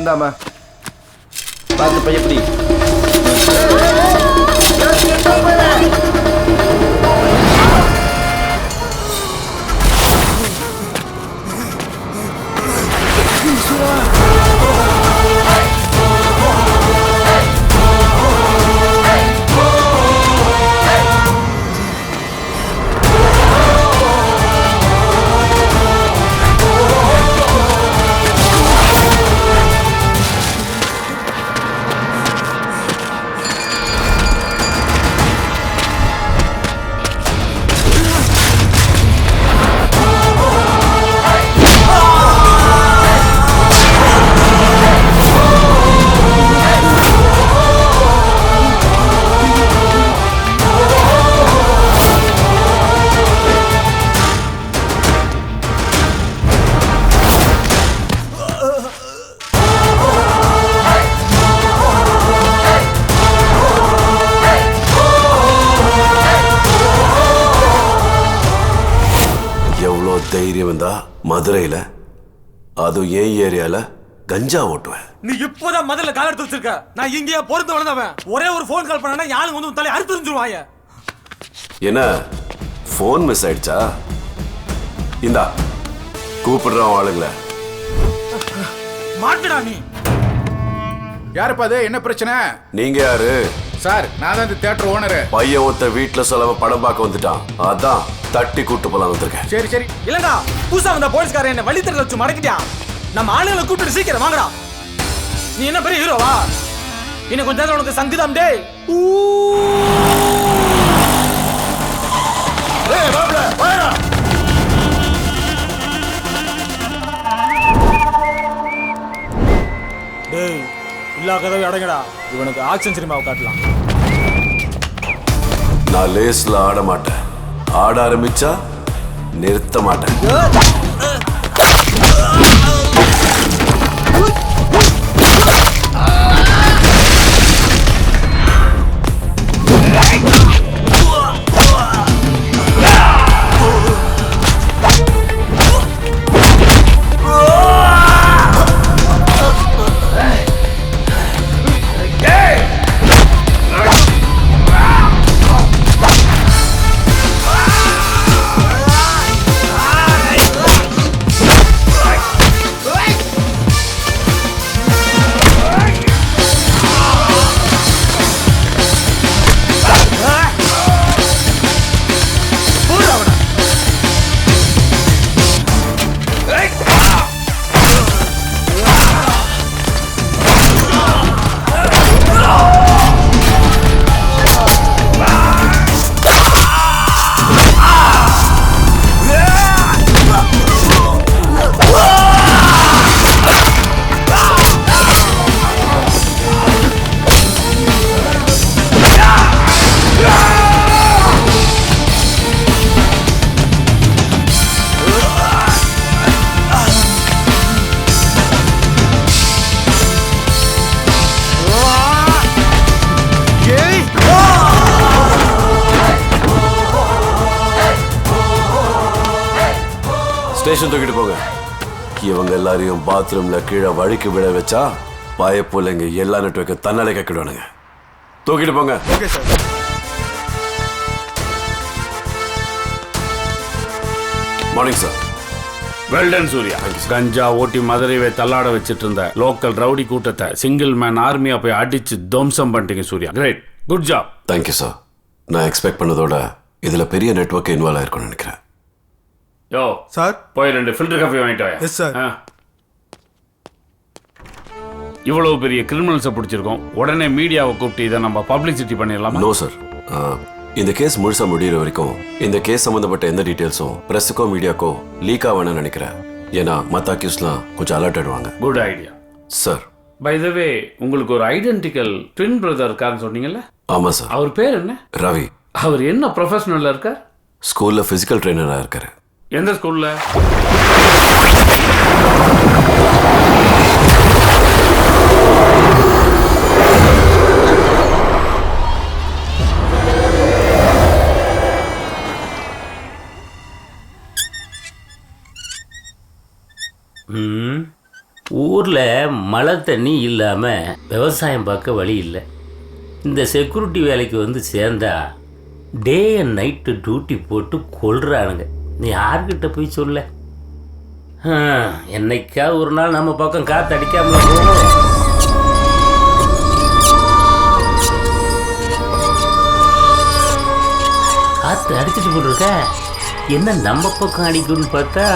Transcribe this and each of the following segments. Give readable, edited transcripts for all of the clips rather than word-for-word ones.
இந்தாமா பார்த்து பையன் எப்படி தைரியம் தான் மதுரையில அதுவும் ஏன் ஏரியால கஞ்சா ஓட்டுவேன். நீ இப்போதான் மதுரையில கால் எடுத்து வச்சிருக்க. நான் இங்கேயே பொறுத்து வளர்ந்தவன். ஒரே ஒரு போன் கால் பண்ணா யாரும் வந்து தலை அறுத்து வந்துருவாங்க. என்ன போன் மிஸ் ஆயிடுச்சா? இந்தா கூப்பிடுறான் ஆளுங்கள. மாட்டுடா நீ. யாருப்பா அது? என்ன பிரச்சனை? நீங்க யாரு? சார் நான் தான் இந்த தியேட்டர் ஓனர். பையன் ஒருத்த வீட்டுல சொல்லாம படம் பார்க்க வந்துட்டான். அதான் தட்டி கூட்டு போலாம் வந்திருக்கேன். சரி சரி. இல்லடா புதுசா வந்த போலீஸ்காரன் என்ன வழி தரல வச்சு மடக்கிட்டான். நம்ம ஆளுங்களை கூப்பிட்டு சீக்கிரம் வாங்கடா. நீ என்ன பெரிய ஹீரோவா? இன்னும் கொஞ்ச நேரம் உனக்கு சங்கீதம் டேய். ஏய் மாப்ள வாடா. டேய் இல்லா கதவை அடங்கடா. இவனுக்கு ஆக்ஷன் சினிமாவை காட்டலாம். நான் லேஸ்ல ஆட மாட்டேன். ஆட ஆரம்பிச்சா நிறுத்த மாட்டேன். ஸ்டேஷன் தூக்கிட்டு போங்க. இவங்க எல்லாரையும் பாத்ரூம்ல கீழே வழுக்கி விழ வச்சா பயப்புள்ளைங்க எல்லா நெட்வொர்க்கு தன்னாலே கக்கிடுவானுங்க. தூக்கிட்டு போங்க. Okay sir. Morning sir. Well done Surya. கஞ்சா ஓட்டி மதுரையை தள்ளாட வச்சிட்டு இருந்த லோக்கல் ரவுடி கூட்டத்தை சிங்கிள் மேன் ஆர்மியா போய் அடிச்சு துவம்சம் பண்ணிட்டீங்க Surya. Great, good job. Thank you sir. நான் எக்ஸ்பெக்ட் பண்ணதோட இதுல பெரிய நெட்வொர்க் இன்வால்வ் ஆயிருக்கும்னு நினைக்கிறேன். யோ சார் போய் 2 ஃபில்டர் காஃபி வாங்கிட்டு வாங்க. Yes sir. இவ்வளவு பெரிய கிரிமினல்ஸை பிடிச்சிருக்கோம். உடனே மீடியாவை கூப்பிட்டு இதை நம்ம பப்ளிசிட்டி பண்ணிடலாமா? No sir. இந்த கேஸ் முழுசா முடிகிற வரைக்கும் இந்த கேஸ் சம்பந்தப்பட்ட எந்த டீட்டெயில்ஸும் பிரஸுக்கோ மீடியாக்கோ லீக் ஆகணும்னு நினைக்கிறேன். ஏன்னா மற்ற அக்யூஸ்லாம் கொஞ்சம் அலர்ட் ஆயிடுவாங்க. Good idea sir. By the way உங்களுக்கு ஒரு ஐடென்டிக்கல் ட்வின் பிரதர் இருக்காருன்னு சொன்னீங்கல்ல? ஆமா சார். அவர் பேர் என்ன? ரவி. அவர் என்ன ப்ரொஃபஷனல்ல இருக்கார்? ஸ்கூல்ல பிசிக்கல் ட்ரெயினரா இருக்காரு. எந்த ஸ்கூல்ல? ஊர்ல ஊரில் மழை தண்ணி இல்லாமல் விவசாயம் பார்க்க வழி இல்லை. இந்த செக்யூரிட்டி வேலைக்கு வந்து சேர்ந்தா டே அண்ட் நைட்டு டியூட்டி போட்டு கொள்றானுங்க. நீ யார்கிட்ட போய் சொல்ல? என்னைக்காவது ஒரு நாள் நம்ம பக்கம் காற்று அடிக்காமல் போகும். காற்று அடிச்சுட்டு போட்டிருக்க, என்ன நம்ம பக்கம் அடிக்கும்னு பார்த்தா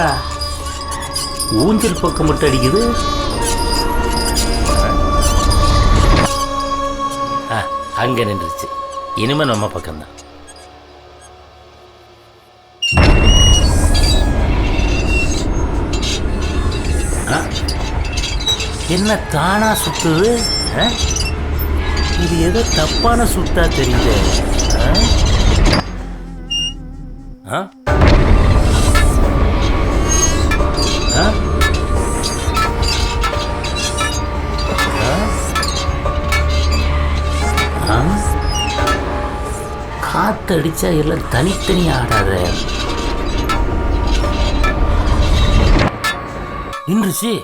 ஊஞ்சல் பக்கம் மட்டும் அடிக்குது. அங்கே நின்றுச்சு. இனிமே நம்ம பக்கம்தான். என்ன தானா சுத்துது? இது ஏதோ தப்பான சுத்தா தெரியுது. காத்தடிச்சா எல்லாம் தனித்தனியா ஆடாத. நின்றுச்சு.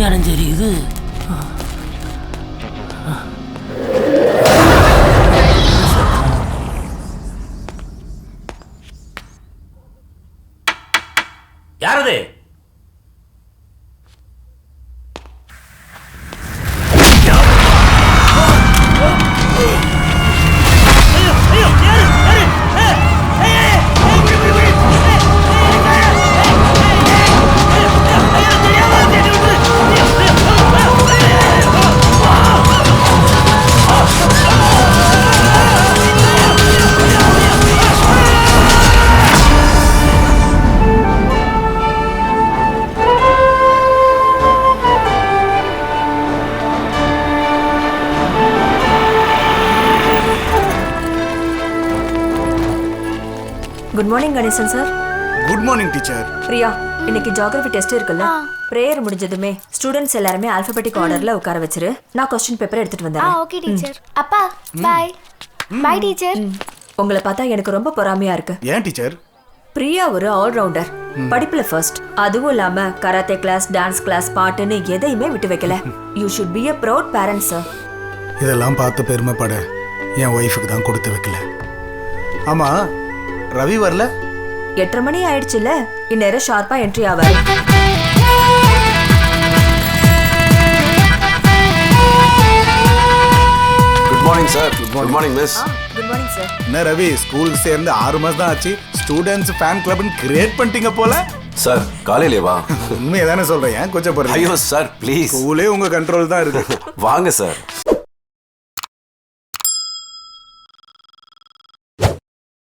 அணைஞ்செறியுது. யாரது? Good morning Ganesan sir. Good morning teacher. Priya, இன்னைக்கு ஜியோகிராஃபி டெஸ்ட் இருக்குல்ல, பிரேயர் முடிஞ்சதுமே ஸ்டூடெண்ட்ஸ் எல்லாருமே ஆல்பபெட்டிக் ஆர்டர்ல உட்கார வச்சிரு. நான் क्वेश्चन பேப்பர் எடுத்துட்டு வந்தேன். Okay teacher. அப்பா பை. Bye teacher. உங்களை பார்த்தா எனக்கு ரொம்ப பொறாமையா இருக்கு. ஏன் டீச்சர்? பிரியா ஒரு ஆல்ரவுண்டர், படிப்புல ஃபர்ஸ்ட். அதுவும் இல்லாம கராத்தே கிளாஸ், டான்ஸ் கிளாஸ், பாட்டுன்னு எதையுமே விட்டு வைக்கல. You should be a proud parent sir. இதெல்லாம் பார்த்து பெருமைப்பட என் ஒய்ஃபுக்கு தான் கொடுத்து வைக்கல. ஆமா, ரவி வரல? 8:30 மணி ஆயிடுச்சுல, இந்நேரம் ஷார்ப்பா என்ட்ரி ஆவாரு. Good morning sir. Good morning miss. Good morning sir. என்ன ரவி, ஸ்கூல் சேர்ந்து 6 மாசம் தான் ஆச்சு, ஸ்டூடெண்ட்ஸ் ஃபேன் கிளப்னு கிரியேட் பண்ணிட்டீங்க போல. சார் காலையிலே வா. உண்மையை தானே சொல்றேன், ஏன் கொஞ்சம் ஐயோ சார் ப்ளீஸ். ஸ்கூலே உங்க கண்ட்ரோல் தான் இருக்கு. வாங்க சார்.